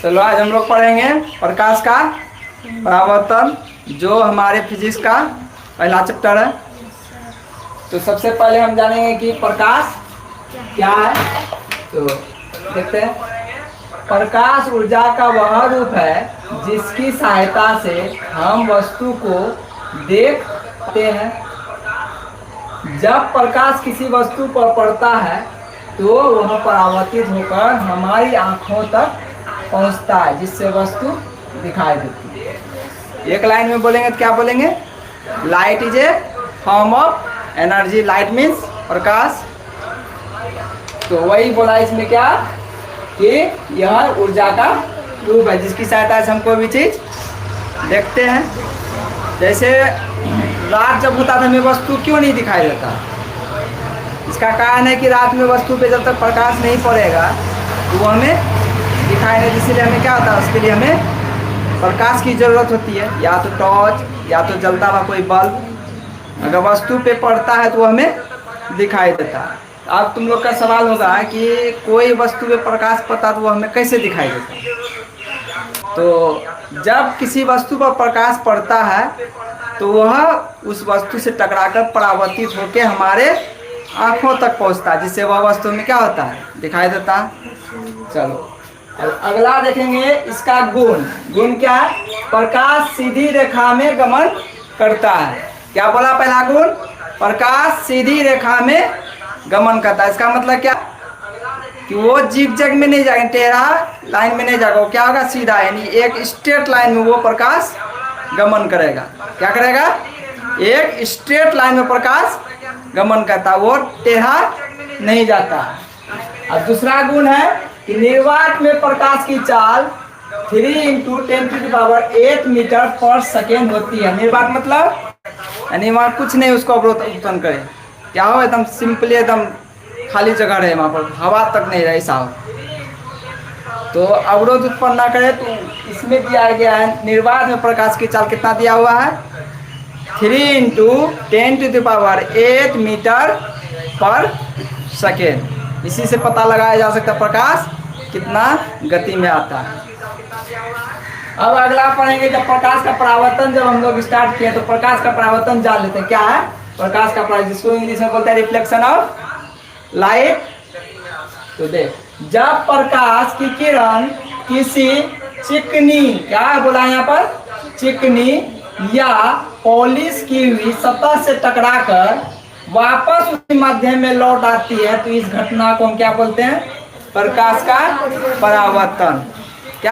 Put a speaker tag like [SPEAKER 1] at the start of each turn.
[SPEAKER 1] चलो आज हम लोग पढ़ेंगे प्रकाश का परावर्तन, जो हमारे फिजिक्स का पहला चैप्टर है। तो सबसे पहले हम जानेंगे कि प्रकाश क्या है। तो देखते हैं, प्रकाश ऊर्जा का वह रूप है जिसकी सहायता से हम वस्तु को देखते हैं। जब प्रकाश किसी वस्तु पर पड़ता है तो वह परावर्तित होकर हमारी आंखों तक पहुंचता है, जिससे वस्तु दिखाई देती है। एक लाइन में बोलेंगे तो क्या बोलेंगे? Light is a form of energy. Light means प्रकाश। तो वही बोला इसमें क्या कि यह ऊर्जा का रूप है जिसकी सहायता से हम कोई भी चीज देखते हैं। जैसे रात जब होता था हमें वस्तु क्यों नहीं दिखाई देता? इसका कारण है कि रात में वस्तु पे जब तक प्रकाश नहीं पड़ेगा तो वो हमें दिखाई नहीं, इसीलिए हमें क्या होता है, उसके लिए हमें प्रकाश की ज़रूरत होती है, या तो टॉर्च या तो जलता हुआ कोई बल्ब। अगर वस्तु पे पड़ता है तो वो हमें दिखाई देता है। अब तुम लोग का सवाल होगा कि कोई वस्तु पे प्रकाश पड़ता तो वो हमें कैसे दिखाई देता? तो जब किसी वस्तु पर प्रकाश पड़ता है तो वह उस वस्तु से टकराकर परावर्तित होकर हमारे आँखों तक पहुँचता है, जिससे वह वस्तु में क्या होता है, दिखाई देता है। चलो अगला देखेंगे इसका गुण। गुण क्या है? प्रकाश सीधी रेखा में गमन करता है। क्या बोला पहला गुण? प्रकाश सीधी रेखा में गमन करता है। इसका मतलब क्या कि वो जिग-जैग में नहीं जाएगा, टेढ़ा लाइन में नहीं जाएगा, वो क्या होगा, सीधा, यानी एक स्ट्रेट लाइन में वो प्रकाश गमन करेगा। क्या करेगा? एक स्ट्रेट लाइन में प्रकाश गमन करता है, वो टेढ़ा नहीं जाता। और दूसरा गुण है कि निर्वात में प्रकाश की चाल 3 × 10⁸ मीटर पर सेकेंड होती है। निर्वात मतलब यानी वहाँ कुछ नहीं उसको अवरोध उत्पन्न करे। क्या हो, एकदम सिंपली एकदम खाली जगह रहे, वहाँ पर हवा तक नहीं रहे, ऐसा हो तो अवरोध उत्पन्न ना करे। तो इसमें दिया गया है निर्वात में प्रकाश की चाल कितना दिया हुआ है, 3 × 10⁸ मीटर पर सेकेंड। इसी से पता लगाया जा सकता है प्रकाश कितना गति में आता है। अब अगला पढ़ेंगे जब प्रकाश का परावर्तन, जब हम लोग स्टार्ट किए तो प्रकाश का परावर्तन जान लेते हैं। क्या है प्रकाश का परावर्तन, जिसको इंग्लिश में बोलते हैं रिफ्लेक्शन ऑफ लाइट। तो देख, जब प्रकाश की किरण किसी चिकनी, क्या बोला यहाँ पर, चिकनी या पॉलिश की हुई सतह से टकराकर वापस उसी माध्यम में लौट आती है तो इस घटना को हम क्या बोलते हैं, प्रकाश का परावर्तन।